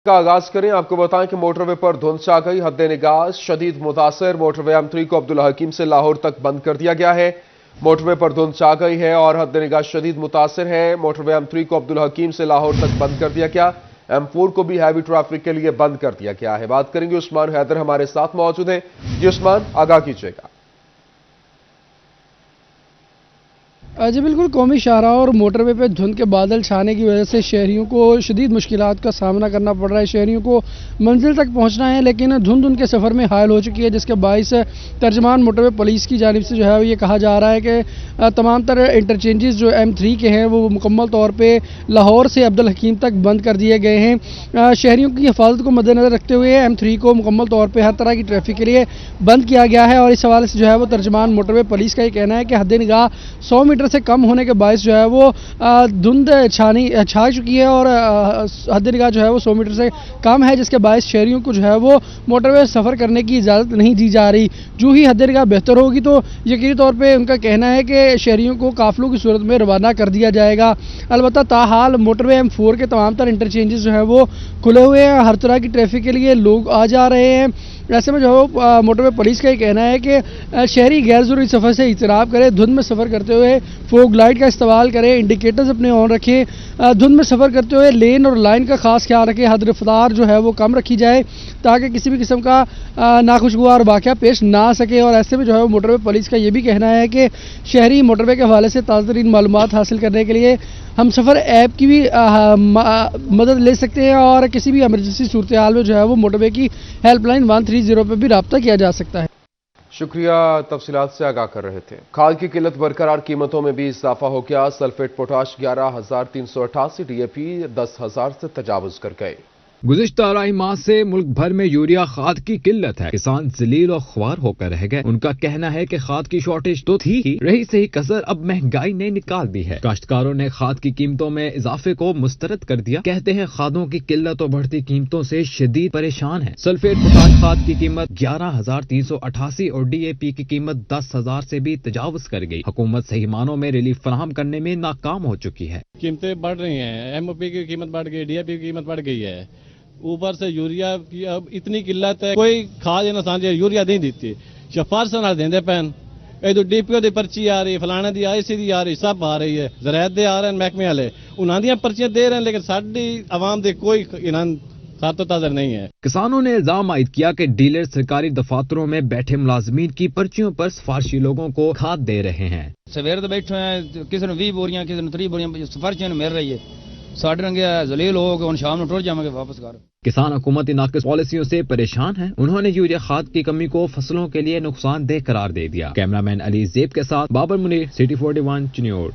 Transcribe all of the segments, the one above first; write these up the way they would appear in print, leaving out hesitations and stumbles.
का आगाज करें। आपको बताएं कि मोटरवे पर धुंध छा गई, हद निगाह शदीद मुतासर। मोटरवे M3 को अब्दुल हकीम से लाहौर तक बंद कर दिया गया है। मोटरवे पर धुंध छा गई है और हद निगाह शदीद मुतासर है। मोटरवे M3 को अब्दुल हकीम से लाहौर तक बंद कर दिया गया। M4 को भी हैवी ट्रैफिक के लिए बंद कर दिया गया है। बात करेंगे, उस्मान हैदर हमारे साथ मौजूद हैं। जी उस्मान, आगाह कीजिएगा। जी बिल्कुल, कौमी शाहराह और मोटरवे पे धुंध के बादल छाने की वजह से शहरियों को शदीद मुश्किलात का सामना करना पड़ रहा है। शहरियों को मंजिल तक पहुंचना है, लेकिन धुंध उनके सफ़र में हायल हो चुकी है, जिसके बाइस तर्जमान मोटरवे पुलिस की जानिब से जो है ये कहा जा रहा है कि तमाम तर इंटरचेंजेस जो M3 के हैं वो मुकम्मल तौर पर लाहौर से अब्दुल हकीम तक बंद कर दिए गए हैं। शहरियों की हिफाजत को मद्देनज़र रखते हुए M3 को मुकम्मल तौर पर हर तरह की ट्रैफिक के लिए बंद किया गया है। और इस हवाले से जो है वो तर्जमान मोटरवे पुलिस का ये कहना है कि हद निगाह 100 मीटर से कम होने के बायस जो है वो धुंध छा चुकी है और हद निगाह जो है वो 100 मीटर से कम है, जिसके बायस शहरियों को जो है वो मोटरवे सफ़र करने की इजाज़त नहीं दी जा रही। जो ही हद निगाह बेहतर होगी तो यकीनी तौर पे उनका कहना है कि शहरियों को काफ़िलों की सूरत में रवाना कर दिया जाएगा। अलबत्ता ताहाल मोटरवे M4 के तमाम तर इंटरचेंजेस जो है वो खुले हुए हैं, हर तरह की ट्रैफिक के लिए लोग आ जा रहे हैं। ऐसे में जो है मोटरवे पुलिस का ये कहना है कि शहरी गैर ज़रूरी सफ़र से इजतनाब करें, धुंध में सफ़र करते हुए फोग लाइट का इस्तेमाल करें, इंडिकेटर्स अपने ऑन रखें, धुंध में सफ़र करते हुए लेन और लाइन का खास ख्याल रखें, हद रफ्तार जो है वो कम रखी जाए ताकि किसी भी किस्म का नाखुशगवार वाक़या पेश ना आ सके। और ऐसे में जो है मोटरवे पुलिस का ये भी कहना है कि शहरी मोटरवे के हवाले से ताज़ा तरीन मालूमात हासिल करने के लिए हम सफ़र ऐप की भी मदद ले सकते हैं और किसी भी एमरजेंसी सूरत हाल में जो है वो मोटरवे की हेल्पलाइन 130 पर भी रब्ता किया जा सकता है। शुक्रिया, तफसीलात से आगाह कर रहे थे। खाद की किल्लत बरकरार, कीमतों में भी इजाफा हो गया। सल्फेट पोटाश 11,388, DAP 10,000 से तजावुज कर गए। गुज़िश्ता अढ़ाई माह से मुल्क भर में यूरिया खाद की किल्लत है। किसान जलील और ख्वार होकर रह गए। उनका कहना है कि खाद की शॉर्टेज तो थी ही, रही सही कसर अब महंगाई ने निकाल दी है। काश्तकारों ने खाद की कीमतों में इजाफे को मुस्तरद कर दिया। कहते हैं खादों की किल्लत और बढ़ती कीमतों से शदीद परेशान है। सल्फेट पोटाश खाद की कीमत 11,388 और DAP की कीमत 10,000 से भी तजावुज कर गई। हुकूमत सही मानों में रिलीफ फराहम करने में नाकाम हो चुकी है। कीमतें बढ़ रही हैं, MOP की कीमत बढ़ गई, DAP की कीमत बढ़ गई है, ऊपर से यूरिया की अब इतनी किल्लत है, कोई खाद इंसान यूरिया नहीं देती, सिफारिश ना देंदे पैन ये DPO की पर्ची आ रही, फलाने की IC की आ रही, सब आ रही है, ज़रायत दे आ रहे हैं, महकमे वाले उन्होंने पर्चियां दे रहे हैं, लेकिन साडी आवाम दे कोई इनाम सातो ताज़र नहीं है। किसानों ने इल्जाम आयद किया कि डीलर सरकारी दफातरों में बैठे मुलाजमीन की पर्चियों पर सिफारशी लोगों को खाद दे रहे हैं। सवेर तो बैठे हैं, किसी ने 20 बोरियां, किसी ने 30 बोरियां सिफारशियां मिल रही है। साढ़े रंगे जलील हो गए, शाम में टुर जाएंगे वापस घर। किसान हुकूमती नाकिस पॉलिसियों से परेशान हैं। उन्होंने यूरिया खाद की कमी को फसलों के लिए नुकसानदेह करार दे दिया। कैमरामैन अली जेब के साथ बाबर मुनीर, सिटी 41 चिन्योर।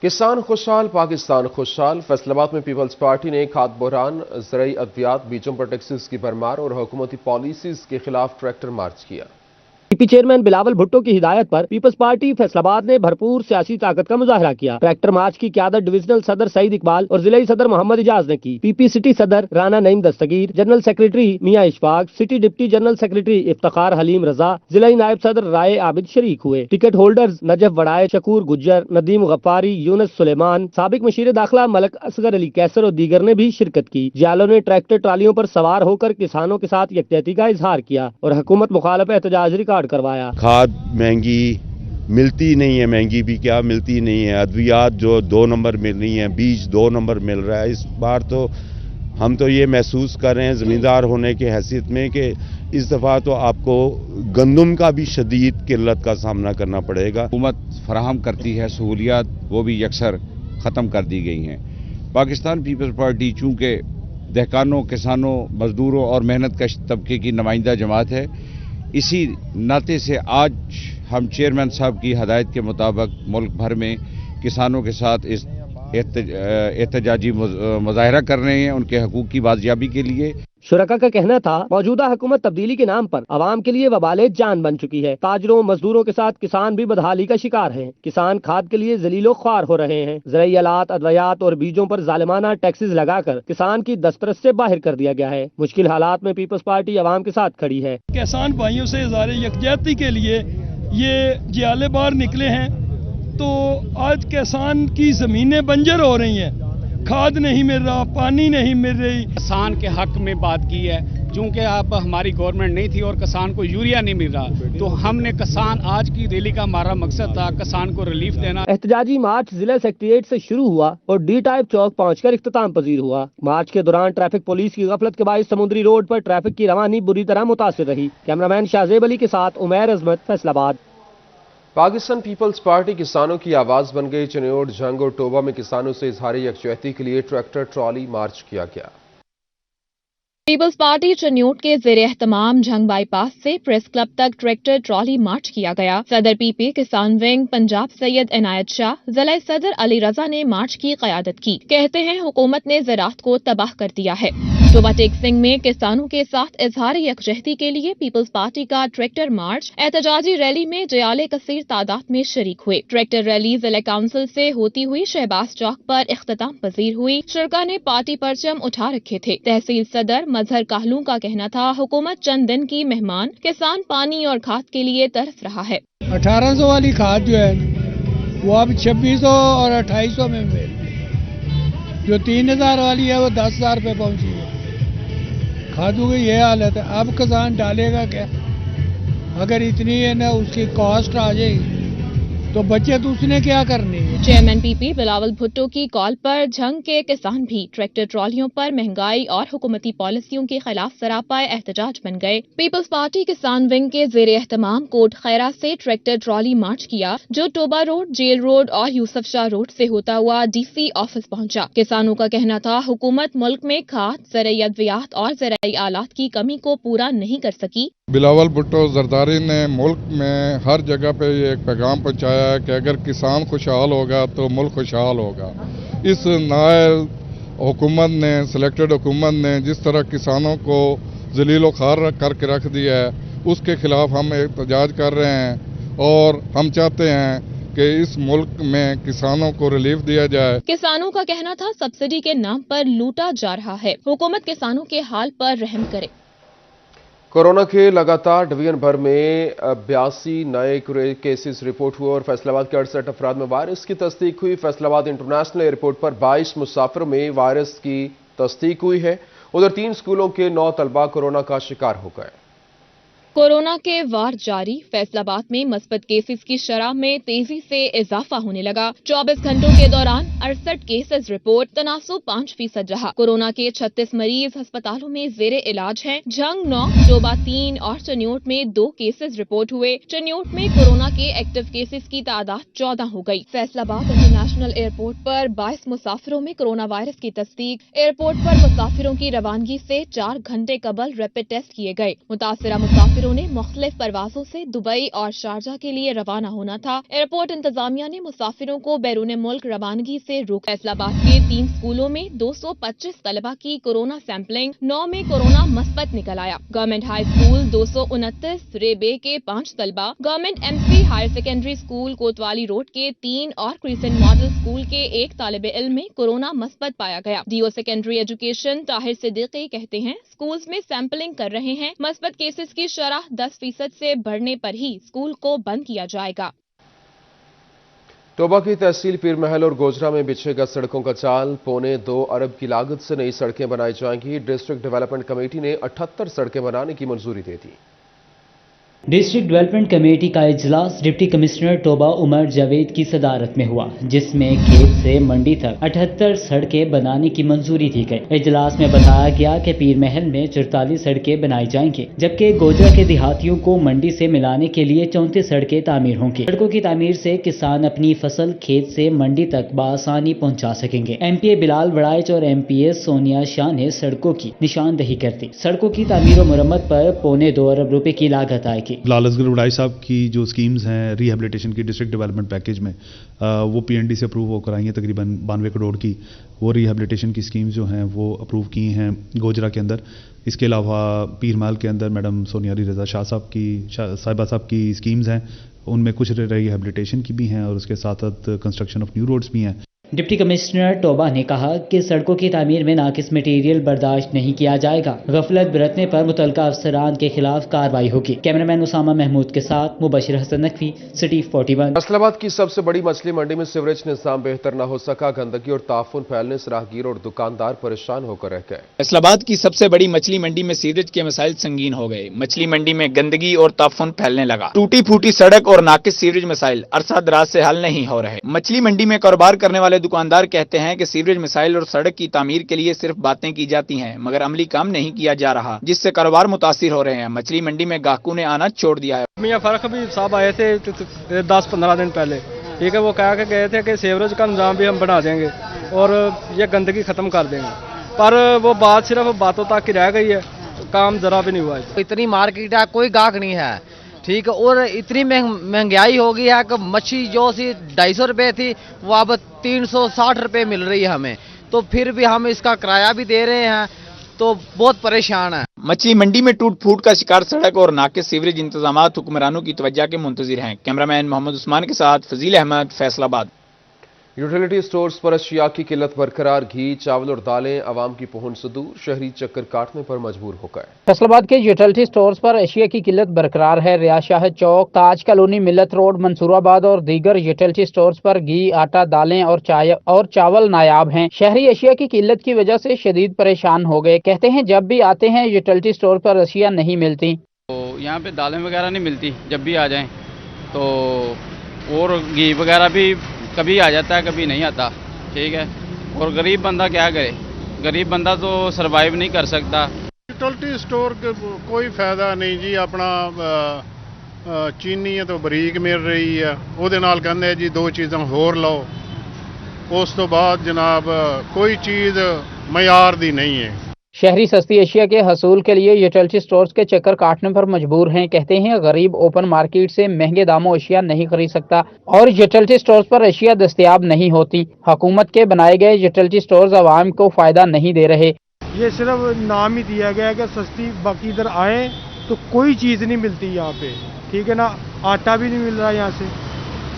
किसान खुशहाल, पाकिस्तान खुशहाल। फैसलाबाद में पीपल्स पार्टी ने खाद बहरान, ज़रई अद्वियात, बीजों पर टैक्सेस की भरमार और हुकूमती पॉलिसीज के खिलाफ ट्रैक्टर मार्च किया। PP चेयरमैन बिलावल भुट्टो की हिदायत पर पीपल्स पार्टी फैसलाबाद ने भरपूर सियासी ताकत का मुजाहरा किया। ट्रैक्टर मार्च की क़यादत डिविजनल सदर सईद इकबाल और जिलाई सदर मोहम्मद इजाज ने की। PP सिटी सदर Rana Naeem Dastgir, general secretary Mian Ishfaq, city deputy general secretary Iftikhar Haleem Raza, जिलाई नायब सदर राय आबिद शरीक हुए। टिकट होल्डर्स नजफ वड़ाए, शकूर गुज्जर, नदीम गफ्फारी, यूनुस सुलेमान, साबिक मशीर दाखिला मलक असगर अली कैसर और दीगर ने भी शिरकत की। जियालों ने ट्रैक्टर ट्रालियों पर सवार होकर किसानों के साथ यकजहती का इजहार किया और हुकूमत मुखालफ एहतजाज रिकॉर्ड करवाया। खाद महंगी मिलती नहीं है, महंगी भी क्या मिलती नहीं है। अद्वियात जो 2 नंबर मिल रही हैं, बीज 2 नंबर मिल रहा है। इस बार तो हम तो ये महसूस कर रहे हैं ज़मींदार होने की हैसियत में कि इस दफ़ा तो आपको गंदम का भी शदीद किल्लत का सामना करना पड़ेगा। हुकूमत फराहम करती है सहूलियात, वो भी यकसर ख़त्म कर दी गई हैं। पाकिस्तान पीपल्स पार्टी चूँकि दहकानों, किसानों, मजदूरों और मेहनत कश तबके की नुमाइंदा जमात है, इसी नाते से आज हम चेयरमैन साहब की हदायत के मुताबिक मुल्क भर में किसानों के साथ इस एहतजाजी मुजाहरा कर रहे हैं उनके हकूक़ की बाजियाबी के लिए। शुरका का कहना था मौजूदा हुकूमत तब्दीली के नाम पर आवाम के लिए वबाले जान बन चुकी है। ताजरों मजदूरों के साथ किसान भी बदहाली का शिकार हैं। किसान खाद के लिए जलीलो ख्वार हो रहे हैं। ज़रई आलात, अद्वियात और बीजों पर जालिमाना टैक्सेस लगाकर किसान की दस्तरस से बाहर कर दिया गया है। मुश्किल हालात में पीपल्स पार्टी आवाम के साथ खड़ी है। किसान भाइयों से इज़हार यकजहती के लिए ये जियाले बाहर निकले हैं, तो आज किसान की जमीनें बंजर हो रही हैं। खाद नहीं मिल रहा, पानी नहीं मिल रही। किसान के हक में बात की है, चूंकि अब हमारी गवर्नमेंट नहीं थी और किसान को यूरिया नहीं मिल रहा, तो हमने किसान आज की रैली का हमारा मकसद था किसान को रिलीफ देना। एहतजाजी मार्च जिला सेक्रेटेरिएट से शुरू हुआ और डी टाइप चौक पहुंचकर इख्तिताम पजीर हुआ। मार्च के दौरान ट्रैफिक पुलिस की गफलत के बायस समुद्री रोड पर ट्रैफिक की रवानी बुरी तरह मुतासिर रही। कैमरामैन शाहजेब अली के साथ उमैर अजमत, फैसलाबाद। पाकिस्तान पीपल्स पार्टी किसानों की आवाज बन गई। चनियोट, झंग और टोबा में किसानों से इजहार यकजहती के लिए ट्रैक्टर ट्रॉली मार्च किया गया। पीपल्स पार्टी चनियोट के ज़ेरे एहतमाम झंग बाईपास से प्रेस क्लब तक ट्रैक्टर ट्रॉली मार्च किया गया। सदर पीपी किसान विंग पंजाब सैयद इनायत शाह, जिला सदर अली रजा ने मार्च की क़यादत की। कहते हैं हुकूमत ने ज़राअत को तबाह कर दिया है। टोबा टेक सिंह में किसानों के साथ इजहार यकजहती के लिए पीपल्स पार्टी का ट्रैक्टर मार्च एहतजाजी रैली में जयाले कसीर तादाद में शरीक हुए। ट्रैक्टर रैली जिला काउंसिल से होती हुई शहबाज चौक पर इख्तिताम पजीर हुई। शुरका ने पार्टी परचम उठा रखे थे। तहसील सदर मजहर काहलू का कहना था हुकूमत चंद दिन की मेहमान, किसान पानी और खाद के लिए तरस रहा है। 1800 वाली खाद जो है वो अब 2600 और 2800 में मिल, जो 3000 वाली है वो 10,000 रुपये पहुंची है। खादों की ये हालत है, अब किसान डालेगा क्या? अगर इतनी है ना उसकी कॉस्ट आ जाएगी तो बचत उसने क्या करनी है। चेयरमैन पीपी बिलावल भुट्टो की कॉल पर झंग के किसान भी ट्रैक्टर ट्रॉलियों पर महंगाई और हुकूमती पॉलिसियों के खिलाफ सरापा एहतजाज बन गए। पीपल्स पार्टी किसान विंग के ज़ेरे एहतमाम कोट खैरा से ट्रैक्टर ट्रॉली मार्च किया, जो टोबा रोड, जेल रोड और यूसुफ शाह रोड से होता हुआ DC ऑफिस पहुंचा। किसानों का कहना था हुकूमत मुल्क में खाद, ज़राई अद्वियात और ज़राई आलात की कमी को पूरा नहीं कर सकी। बिलावल भुट्टो जरदारी ने मुल्क में हर जगह पे ये एक पैगाम पहुंचाया है कि अगर किसान खुशहाल होगा तो मुल्क खुशहाल होगा। इस नायल हुकूमत ने, सिलेक्टेड हुकूमत ने जिस तरह किसानों को जलील खार करके रख दिया है, उसके खिलाफ हम एहतजाज कर रहे हैं और हम चाहते हैं कि इस मुल्क में किसानों को रिलीफ दिया जाए। किसानों का कहना था सब्सिडी के नाम पर लूटा जा रहा है, हुकूमत किसानों के हाल पर रहम करे। कोरोना के लगातार डिवीजन भर में 82 नए केसेस रिपोर्ट हुए और फैसलाबाद के 68 अफराद में वायरस की तस्दीक हुई। फैसलाबाद इंटरनेशनल एयरपोर्ट पर 22 मुसाफिरों में वायरस की तस्दीक हुई है। उधर 3 स्कूलों के 9 तलबा कोरोना का शिकार हो गए। कोरोना के वार जारी। फैसलाबाद में मस्बत केसेस की शरह में तेजी से इजाफा होने लगा। 24 घंटों के दौरान 68 केसेस रिपोर्ट, तनासुब 5% रहा। कोरोना के 36 मरीज अस्पतालों में जेरे इलाज हैं। झंग 9, टोबा 3 और चनियोट में 2 केसेस रिपोर्ट हुए। चनियोट में कोरोना के एक्टिव केसेस की तादाद 14 हो गई। फैसलाबाद इंटरनेशनल एयरपोर्ट पर 22 मुसाफिरों में कोरोना वायरस की तस्दीक। एयरपोर्ट पर मुसाफिरों की रवानगी से 4 घंटे कबल रैपिड टेस्ट किए गए। मुतासिरा मुसाफिरों ने मुख्तलिफ परवाजों से दुबई और शारजा के लिए रवाना होना था। एयरपोर्ट इंतजामिया ने मुसाफिरों को बैरून मुल्क रवानगी से रोक। फैसलाबाद के 3 स्कूलों में 225 तलबा की कोरोना सैंपलिंग, 9 में कोरोना मस्बत निकल आया। गवर्नमेंट हाई स्कूल 229, रेबे के 5 तलबा, government MC higher secondary school Kotwali road के 3 और क्रिसेंट मॉडल स्कूल के 1 तालिब इल्म में कोरोना मस्बत पाया गया। DO secondary education Tahir Siddiqui कहते हैं स्कूल्स में सैंपलिंग कर रहे हैं। मस्बत केसेस की शरह 10% से बढ़ने पर ही स्कूल को बंद किया जाएगा। टोबा की तहसील पीर महल और गोजरा में बिछेगा सड़कों का जाल। 2.25 अरब की लागत से नई सड़कें बनाई जाएंगी। डिस्ट्रिक्ट डेवलपमेंट कमेटी ने 78 सड़कें बनाने की मंजूरी दे दी। डिस्ट्रिक्ट डेवलपमेंट कमेटी का इजलास डिप्टी कमिश्नर टोबा उमर जावेद की सदारत में हुआ, जिसमें खेत से मंडी तक 78 सड़कें बनाने की मंजूरी दी गई। इजलास में बताया गया कि पीर महल में 44 सड़कें बनाई जाएंगी, जबकि गोजरा के देहातियों को मंडी से मिलाने के लिए 34 सड़कें तामीर होंगी। सड़कों की तामीर से किसान अपनी फसल खेत से मंडी तक बआसानी पहुँचा सकेंगे। MPA बिलाल वड़ाइच और MPS सोनिया शाह ने सड़कों की निशानदही कर दी। सड़कों की तामीर और मुरम्मत पर 2.25 अरब रुपए की लागत आएगी। बिलाल असगर वड़ाई साहब की जो स्कीम्स हैं रिहेबिलिटेशन की डिस्ट्रिक्ट डेवलपमेंट पैकेज में, वो PND से अप्रूव होकर आई हैं। तकरीबन 92 करोड़ की वो रिहेबिलिटेशन की स्कीम्स जो हैं वो अप्रूव की हैं गोजरा के अंदर। इसके अलावा पीर महल के अंदर मैडम सोनिया रिजा शाह साहिबा साहब की स्कीम्स हैं, उनमें कुछ रिहेबिलिटेशन की भी हैं और उसके साथ साथ कंस्ट्रक्शन ऑफ न्यू रोड्स भी हैं। डिप्टी कमिश्नर टोबा ने कहा कि सड़कों की तामीर में नाकिस मटीरियल बर्दाश्त नहीं किया जाएगा। गफलत बरतने पर मुतलका अफसरान के खिलाफ कार्रवाई होगी। कैमरामैन उसामा महमूद के साथ मुबशिर हसन नकवी, सिटी 41। फैसलाबाद की सबसे बड़ी मछली मंडी में सीवरेज निजाम बेहतर न हो सका। गंदगी और ताफुन फैलने से राहगीर और दुकानदार परेशान होकर रह गए। फैसलाबाद की सबसे बड़ी मछली मंडी में सीवरेज के मसाइल संगीन हो गए। मछली मंडी में गंदगी और ताफुन फैलने लगा। टूटी फूटी सड़क और नाकिस सीवरेज मसाइल अरसा दराज से हल नहीं हो रहे। मछली मंडी में कारोबार करने वाले दुकानदार कहते हैं कि सीवरेज मसाइल और सड़क की तामीर के लिए सिर्फ बातें की जाती हैं, मगर अमली काम नहीं किया जा रहा, जिससे कारोबार मुतासिर हो रहे हैं। मछली मंडी में गाहकों ने आना छोड़ दिया है। मियां फर्क भी साहब आए थे 10-15 दिन पहले, ठीक है, वो कह के गए थे कि सीवरेज का निजाम भी हम बना देंगे और ये गंदगी खत्म कर देंगे, पर वो बात सिर्फ बातों तक ही रह गई है, काम जरा भी नहीं हुआ है। इतनी मार्केट है, कोई गाहक नहीं है, ठीक है, और इतनी महंगाई हो गई है कि मच्छी जो सी 250 रुपये थी वो अब 360 रुपये मिल रही है हमें, तो फिर भी हम इसका किराया भी दे रहे हैं, तो बहुत परेशान है। मछली मंडी में टूट फूट का शिकार सड़क और नाकिस सीवरेज इंतजामात हुक्मरानों की तवज्जो के मुंतजिर हैं। कैमरामैन मोहम्मद उस्मान के साथ फजील अहमद, फैसलाबाद। यूटिलिटी स्टोर्स पर अशिया की किल्लत बरकरार। घी, चावल और दालें आवाम की पहुंच से दूर। शहरी चक्कर काटने पर मजबूर हो गए। फैसलाबाद के यूटिलिटी स्टोर्स पर अशिया की किल्लत बरकरार है। रियाज शाह चौक, ताज कॉलोनी, मिल्लत रोड, मंसूराबाद और दीगर यूटिलिटी स्टोर्स पर घी, आटा, दालें और चावल नायाब हैं। शहरी अशिया की किल्लत की वजह से शदीद परेशान हो गए। कहते हैं जब भी आते हैं यूटिलिटी स्टोर पर अशिया नहीं मिलती। तो यहाँ पे दालें वगैरह नहीं मिलती, जब भी आ जाएं तो, और घी वगैरह भी कभी आ जाता है, कभी नहीं आता, ठीक है, और गरीब बंदा क्या करे, गरीब बंदा तो सरवाइव नहीं कर सकता। यूटिलिटी स्टोर कोई फायदा नहीं जी, अपना चीनी है तो बरीक मिल रही है, ਉਹਦੇ ਨਾਲ ਕਹਿੰਦੇ जी 2 चीज़ां होर लो, उस तो बाद जनाब कोई चीज़ मयार दी नहीं है। शहरी सस्ती अशिया के हसूल के लिए यूटिलिटी स्टोर्स के चक्कर काटने पर मजबूर हैं। कहते हैं गरीब ओपन मार्केट से महंगे दामों अशिया नहीं खरीद सकता और यूटिलिटी स्टोर्स पर अशिया दस्तयाब नहीं होती। हुकूमत के बनाए गए यूटिलिटी स्टोर्स आवाम को फायदा नहीं दे रहे। ये सिर्फ नाम ही दिया गया है कि सस्ती, बाकी इधर आए तो कोई चीज़ नहीं मिलती यहाँ पे, ठीक है ना, आटा भी नहीं मिल रहा यहाँ से,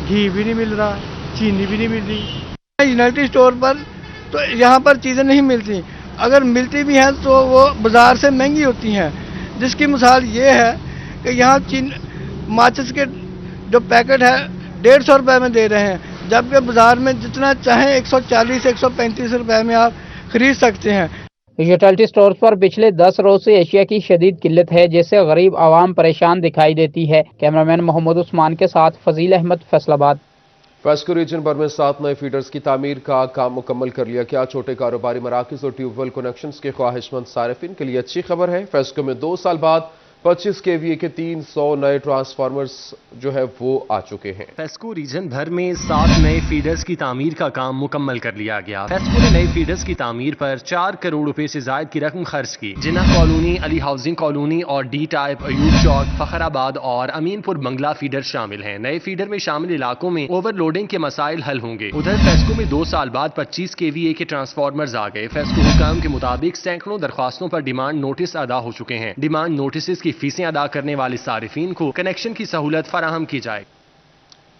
घी भी नहीं मिल रहा, चीनी भी नहीं मिल रही। यूटिलिटी स्टोर पर तो यहाँ पर चीज़ें नहीं मिलती, अगर मिलती भी हैं तो वो बाज़ार से महंगी होती हैं, जिसकी मिसाल ये है कि यहाँ माचिस के जो पैकेट है 150 रुपये में दे रहे हैं, जबकि बाज़ार में जितना चाहें 140-135 रुपये में आप खरीद सकते हैं। यूटिलिटी स्टोर्स पर पिछले 10 रोज से अशिया की शदीद किल्लत है, जिससे गरीब आवाम परेशान दिखाई देती है। कैमरामैन मोहम्मद उस्मान के साथ फजील अहमद, फैसलाबाद। फेस्को रीजन भर में 7 नए फीडर्स की तामीर का काम मुकम्मल कर लिया गया। छोटे कारोबारी मराकज़ और ट्यूबवेल कनेक्शंस के ख्वाहिशमंद सारिफिन के लिए अच्छी खबर है। फेस्को में 2 साल बाद 25 केवीए के 300 नए ट्रांसफार्मर्स जो है वो आ चुके हैं। फेस्को रीजन भर में 7 नए फीडर्स की तामीर का काम मुकम्मल कर लिया गया। फेस्को ने नए फीडर्स की तामीर पर 4 करोड़ रुपए से ज्यादा की रकम खर्च की। जिन्ना कॉलोनी, अली हाउसिंग कॉलोनी और डी टाइप, अयूब चौक, फखराबाद और अमीनपुर बंगला फीडर शामिल हैं। नए फीडर में शामिल इलाकों में ओवरलोडिंग के मसाइल हल होंगे। उधर फेस्को में 2 साल बाद 25 केवीए के ट्रांसफार्मर्स आ गए। फेस्को हुकाम के मुताबिक सैकड़ों दरख्वास्तों पर डिमांड नोटिस अदा हो चुके हैं। डिमांड नोटिस की फीसें अदा करने वाले सारिफीन को कनेक्शन की सहूलत फराहम की जाए।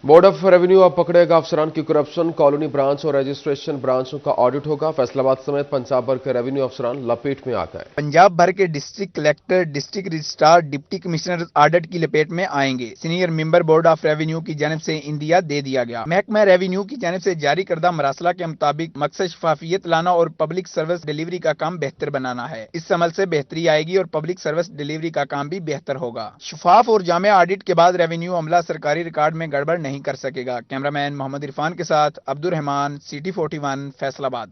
बोर्ड ऑफ रेवेन्यू अब पकड़ेगा अफसरान की करप्शन। कॉलोनी ब्रांच और रजिस्ट्रेशन ब्रांचों का ऑडिट होगा। फैसलाबाद समेत पंजाब भर के रेवेन्यू अफसरान लपेट में आ गए। पंजाब भर के district collector, district registrar, deputy commissioner audit की लपेट में आएंगे। Senior member board of revenue की जानिब से इंदिया दे दिया गया। महकमा रेवेन्यू की जानिब से जारी करदा मरासला के मुताबिक मकसद शफाफियत लाना और पब्लिक सर्विस डिलीवरी का काम बेहतर बनाना है। इस अमल से बेहतरी आएगी और पब्लिक सर्विस डिलीवरी का काम भी बेहतर होगा। शफाफ और जामे ऑडिट के बाद रेवेन्यू अमला सरकारी रिकॉर्ड में गड़बड़ नहीं कर सकेगा। कैमरामैन मोहम्मद इरफान के साथ अब्दुल रहमान, सिटी 41, फैसलाबाद।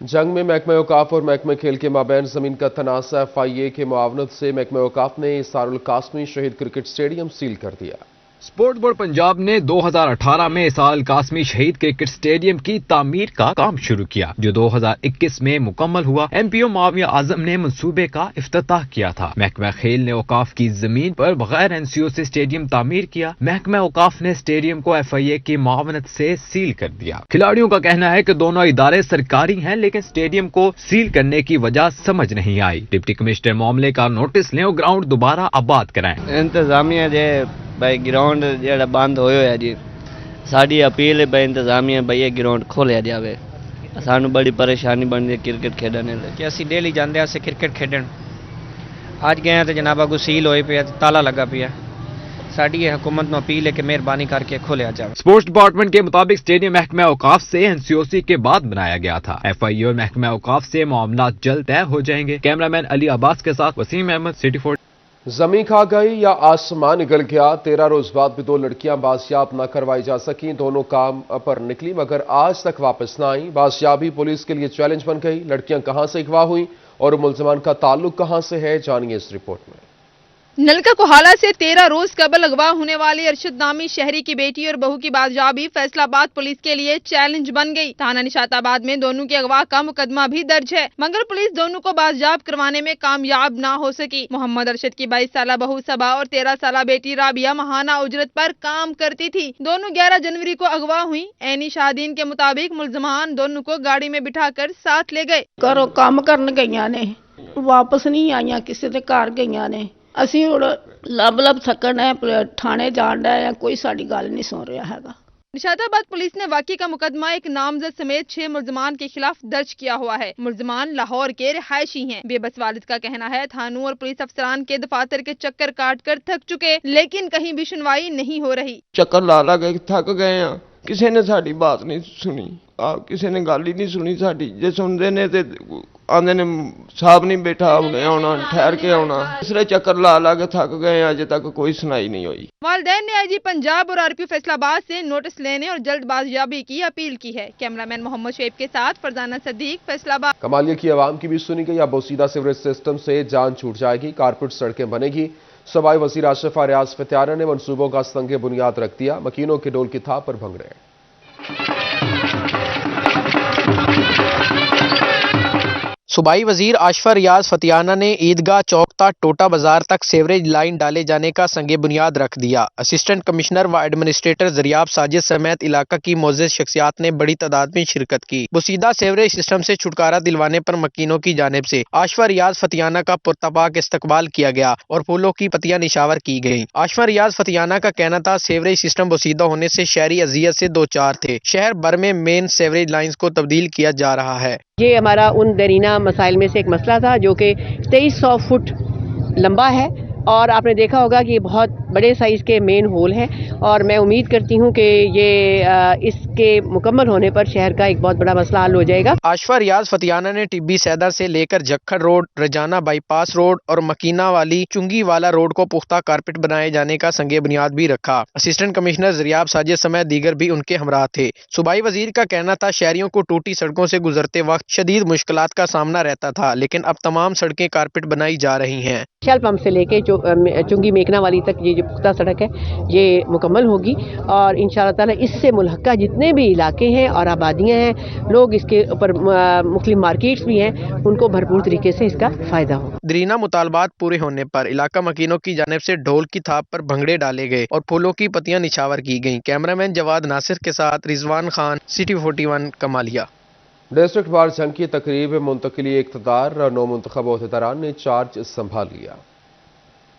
जंग में महकमा औकाफ और महकमा खेल के माबैन जमीन का तनाज़ा। FIA के मुआवनत से महकमा औकाफ ने इसारुल कासमी शहीद क्रिकेट स्टेडियम सील कर दिया। स्पोर्ट बोर्ड पंजाब ने 2018 में इसारुल कासमी शहीद क्रिकेट स्टेडियम की तामीर का काम शुरू किया, जो 2021 में मुकम्मल हुआ। MPO माविया आजम ने मंसूबे का इफ्तिताह किया था। महकमा खेल ने औकाफ की जमीन पर बगैर NCO से स्टेडियम तामीर किया। महकमा औकाफ ने स्टेडियम को FIA की मुआवनत से सील कर दिया। खिलाड़ियों का कहना है कि दोनों इदारे सरकारी हैं, लेकिन स्टेडियम को सील करने की वजह समझ नहीं आई। डिप्टी कमिश्नर मामले का नोटिस लें और ग्राउंड दोबारा आबाद कराएं। इंतजामिया जे भाई ग्राउंड जेड़ा बंद होयो है जी, साड़ी अपील है भाई इंतजामिया भाई ये ग्राउंड खोलिया जाए, सानू बड़ी परेशानी बन रही है क्रिकेट खेडने लगे कि असी डेली जाते हैं क्रिकेट खेडन, अज गए तो जनाबा को सील होए पे ताला लगा पिया, साड़ी हुकूमत को अपील है कि मेहरबानी करके खोलिया जाए। स्पोर्ट्स डिपार्टमेंट के मुताबिक स्टेडियम महकमा औकाफ से एनसीओसी के बाद बनाया गया था। एफआईओ और महकमा औकाफ से मामला जल्द तय हो जाएंगे। कैमरामैन अली अब्बास के साथ वसीम अहमद, सिटी 4। जमीन खा गई या आसमान निकल गया, 13 रोज बाद भी 2 लड़कियां बाजियाब न करवाई जा सकी। दोनों काम पर निकली मगर आज तक वापस न आई। बाजियाबी पुलिस के लिए चैलेंज बन गई। लड़कियां कहां से अगवा हुई और मुलजमान का ताल्लुक कहां से है, जानिए इस रिपोर्ट में। नलका कोहाला से 13 रोज कबल अगवा होने वाली अरशद नामी शहरी की बेटी और बहू की बाजियाबी फैसलाबाद पुलिस के लिए चैलेंज बन गई। थाना निशाताबाद में दोनों के अगवा का मुकदमा भी दर्ज है मगर पुलिस दोनों को बाजियाब करवाने में कामयाब ना हो सकी। मोहम्मद अरशद की 22 साला बहू सबा और 13 साला बेटी राबिया महाना उजरत पर काम करती थी। दोनों 11 जनवरी को अगवा हुई। ऐनी शादीन के मुताबिक मुलजमान दोनों को गाड़ी में बिठाकर साथ ले गए। घरों काम करन गईयां ने, वापस नहीं आईयां, किसी दे घर गईयां ने। ਅਸੀਂ ਹੁਣ ਲੱਭ ਸਕਣ ਹੈ, ਥਾਣੇ ਜਾਣ ਹੈ, ਕੋਈ ਸਾਡੀ ਗੱਲ नहीं सुन रहा है। निशाताबाद पुलिस ने वाकई का मुकदमा एक नामजद समेत 6 मुलजमान के खिलाफ दर्ज किया हुआ है। मुलजमान लाहौर के रिहायशी हैं। बेबस वालिद का कहना है थानों और पुलिस अफसरान के दफातर के चक्कर काट कर थक चुके, लेकिन कहीं भी सुनवाई नहीं हो रही। चक्कर ला के थक गए हैं, किसी ने साड़ी बात नहीं सुनी, किसी ने गल ही नहीं सुनी साड़ी। जे सुनते ने ते आंदे ने साहब नहीं बैठा, हुणे आना, ठहर के आना। तीसरे चक्कर ला के थक गए, अजे तक कोई सुनाई नहीं हुई। वालिदैन ने आईजी पंजाब और आरपीओ फैसलाबाद से नोटिस लेने और जल्द बाजियाबी की अपील की है। कैमरामैन मोहम्मद शुएब के साथ फरजाना सदीक, फैसलाबाद। कमालिया की आवाम की भी सुनी गई। अब बोसीदा सीवरेज सिस्टम से जान छूट जाएगी, कारपेट सड़कें बनेगी। सूबाई वजीर आशिफा रियाज फतियाना ने मंसूबों का संगे बुनियाद रख दिया। मकीनों के डोल की थाप पर भंगड़े। सूबाई वजीर आशिफा रियाज फतियाना ने ईदगाह चौकता टोटा बाजार तक सीवरेज लाइन डाले जाने का संगे बुनियाद रख दिया। असिस्टेंट कमिश्नर व एडमिनिस्ट्रेटर जरियाब साजिद समेत इलाका की मोअज़्ज़ज़ शख्सियात ने बड़ी तादाद में शिरकत की। बोसीदा सीवरेज सिस्टम से छुटकारा दिलवाने पर मकीनों की जानिब से आशिफा रियाज फतियाना का पुरतपाक इस्तकबाल किया गया और फूलों की पत्तियां निशावर की गयी। आशिफा रियाज फतियाना का कहना था सीवरेज सिस्टम बोसीदा होने से शहरी अजियत से दो चार थे। शहर भर में मेन सीवरेज लाइन्स को तब्दील किया जा रहा है। ये हमारा उन दरीना मसाइल में से एक मसला था जो कि 2300 फुट लंबा है और आपने देखा होगा कि बहुत बड़े साइज के मेन होल हैं और मैं उम्मीद करती हूं कि ये इसके मुकम्मल होने पर शहर का एक बहुत बड़ा मसला हल हो जाएगा। आशिफा रियाज फतियाना ने टिब्बी सैदर से लेकर जक्खड़ रोड, रजाना बाईपास रोड और मकीना वाली चुंगी वाला रोड को पुख्ता कारपेट बनाए जाने का संगे बुनियाद भी रखा। असिस्टेंट कमिश्नर जरियाब साजिद समेत दीगर भी उनके हमरा थे। सूबाई वजीर का कहना था शहरियों को टूटी सड़कों से गुजरते वक्त शदीद मुश्किलात का सामना रहता था, लेकिन अब तमाम सड़कें कारपेट बनाई जा रही हैं। शेल पंप से लेके चुंगी मेकना वाली तक ये जो पुख्ता सड़क है ये मुकम्मल होगी और इंशाअल्लाह ताला इससे मुल्हक्का जितने भी इलाके हैं और आबादियां हैं, लोग इसके ऊपर मुख्तलिफ मार्केट्स भी हैं, उनको भरपूर तरीके से इसका फायदा होगा। दरीना मुतालबात पूरे होने पर इलाका मकीनों की जानिब से ढोल की थाप पर भंगड़े डाले गए और फूलों की पत्तियां निछावर की गईं। कैमरामैन जवाद नासिर के साथ Rizwan Khan, city 41 Kamalia. District bar जंग की तकरीब मुंतकिली इक़्तिदार, नौ मुंतखब ओहदेदारान ने चार्ज संभाल लिया।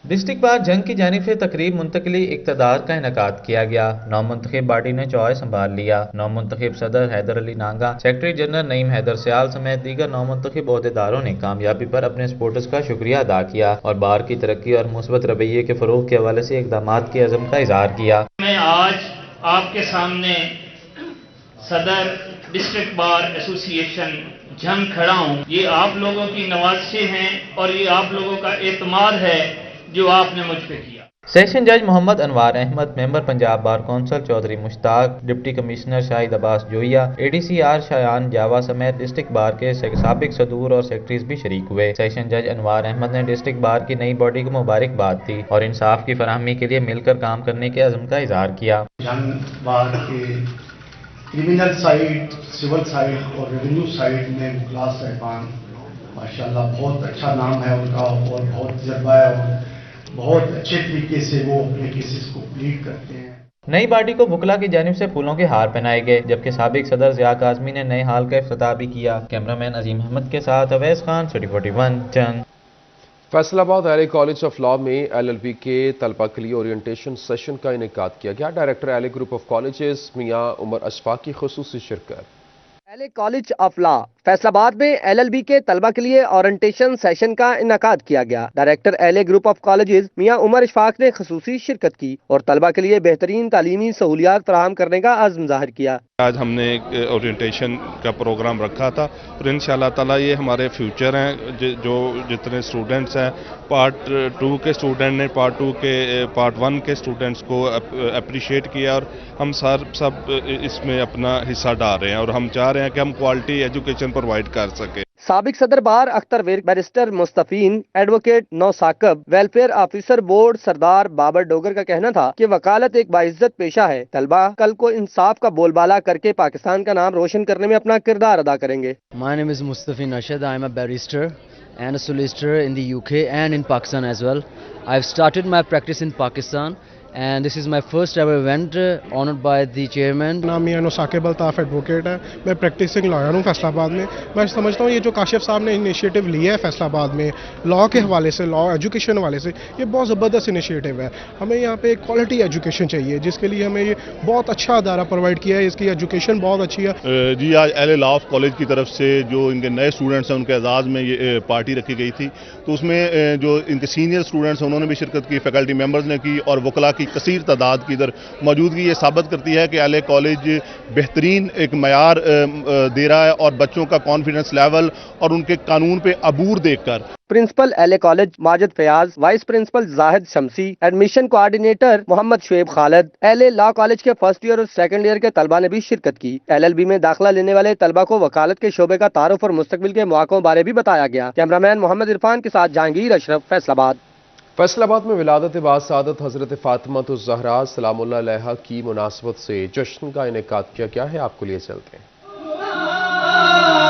डिस्ट्रिक्ट बार जंग की जानिब से तकरीब मुंतकिली इक़्तिदार का इनेकाद किया गया। नौ मुंतखब बाडी ने चौय संभाल लिया। नौ मुंतखब सदर हैदर अली नांगा, सेक्रेटरी जनरल नईम हैदर सयाल समेत दीगर नौ मुंतखब ओहदेदारों ने कामयाबी पर अपने सपोर्टर्स का शुक्रिया अदा किया और बार की तरक्की और मुस्बत रवैये के फरोग के हवाले से इक़दामात की अज़म का इज़हार किया। मैं आज आपके सामने सदर डिस्ट्रिक्ट बार एसोसिएशन जंग खड़ा हूँ। ये आप लोगों की नवाज़िशें हैं और ये आप लोगों का एतमाद है जो आपने मुझ पे किया। सेशन जज Muhammad Anwar Ahmad, member Punjab bar council Chaudhry Mushtaq, deputy commissioner Shahid Abbas Joya, ADCR Shayan Jawa समेत डिस्ट्रिक्ट बार के साबिक सदूर और सेक्रेटरीज भी शरीक हुए। सेशन जज अनवार अहमद ने डिस्ट्रिक्ट बार की नई बॉडी को मुबारकबाद दी और इंसाफ की फराहमी के लिए मिलकर काम करने के अज़म का इजहार किया। बार के क्रिमिनल साइड, सिविल साइड और रेवेन्यू साइड में मुखलास साहिबान माशाल्लाह बहुत अच्छा नाम है उनका और बहुत तजर्बा है और बहुत अच्छे तरीके से वो अपने केसेस को प्लीड करते हैं। नई पार्टी को बुकला की जानिब से फूलों के हार पहनाए गए, जबकि साबिक सदर ज़िया काज़मी ने नए हाल का इफ्तिताह भी किया। कैमरामैन अजीम अहमद के साथ अवैस खान, सिटी 41 जंग। फैसला आबाद एलए कॉलेज ऑफ लॉ में एलएलबी के तलबा के लिए ओरिएंटेशन सेशन का इनेकाद किया गया। Director LA group of colleges Mian Umar Ashfaq की खुसूसी शिरकत। LA college of law Faisalabad में एलएलबी के तलबा के लिए ओरिएंटेशन सेशन का इनेकाद किया गया। Director LA group of colleges Mian Umar Ashfaq ने खुसूसी शिरकत की और तलबा के लिए बेहतरीन तालीमी सहूलियात फराहम करने का आज़म जाहिर किया। आज हमने एक ओरिएंटेशन का प्रोग्राम रखा था और इंशाअल्लाह ताला ये हमारे फ्यूचर हैं। जो जितने स्टूडेंट्स हैं पार्ट 2 के स्टूडेंट ने पार्ट 1 के स्टूडेंट्स को अप्रिशिएट किया और हम सब इसमें अपना हिस्सा डाल रहे हैं और हम चाह रहे हैं कि हम क्वालिटी एजुकेशन प्रोवाइड कर सके। साबिक सदर bar Akhtar Virk, barrister Mustafeen, advocate नौसाकब, welfare officer board Sardar Babar Dogar का कहना था कि वकालत एक बाइज्जत पेशा है। तलबा कल को इंसाफ का बोलबाला करके पाकिस्तान का नाम रोशन करने में अपना किरदार अदा करेंगे। My name is Mustafin Ashad. I am a barrister and a solicitor in the UK and in Pakistan as well. I've started my practice in Pakistan and this is my first ever event honored by the chairman. नाम मियां नौसाकिब Altaf advocate है। मैं practising lawyer हूँ फैसलाबाद में। मैं समझता हूँ ये जो काशिफ साहब ने इनिशिएटिव लिया है फैसलाबाद में लॉ के हवाले से, लॉ एजुकेशन हवाले से, ये बहुत ज़बरदस्त इनिशिएटिव है। हमें यहाँ पे क्वालिटी एजुकेशन चाहिए जिसके लिए हमें ये बहुत अच्छा अदारा प्रोवाइड किया है। इसकी एजुकेशन बहुत अच्छी है। जी आज एलए लॉ कॉलेज की तरफ से जो इनके नए स्टूडेंट्स हैं उनके एजाज़ में ये पार्टी रखी गई थी, तो उसमें जो इनके सीनियर स्टूडेंट्स हैं उन्होंने भी शिरकत की, फैकल्टी मेंबर्स ने की और वकला की कसीर तादाद की इधर मौजूदगी ये साबित करती है कि एलए कॉलेज बेहतरीन एक मयार दे रहा है और बच्चों का कॉन्फिडेंस लेवल और उनके कानून पे अबूर देखकर। Principal LA college Majid Fayyaz, vice principal Zahid Shamsi, admission coordinator Muhammad Shoaib Khalid, LA law college के फर्स्ट ईयर और सेकंड ईयर के तलबा ने भी शिरकत की। एलएलबी में दाखिला लेने वाले तलबा को वकालत के शोबे का तारुफ और मुस्तकबिल के मौक़ों बारे भी बताया गया। कैमरामैन मोहम्मद इरफान के साथ जहांगीर अशरफ, फैसलाबाद। फैसलाबाद में विलादत बासादत हजरत फातिमा ज़हरा सलामुल्लाह अलैहा की मुनासबत से जश्न का इनेकाद किया गया है। आपको लिए चलते हैं।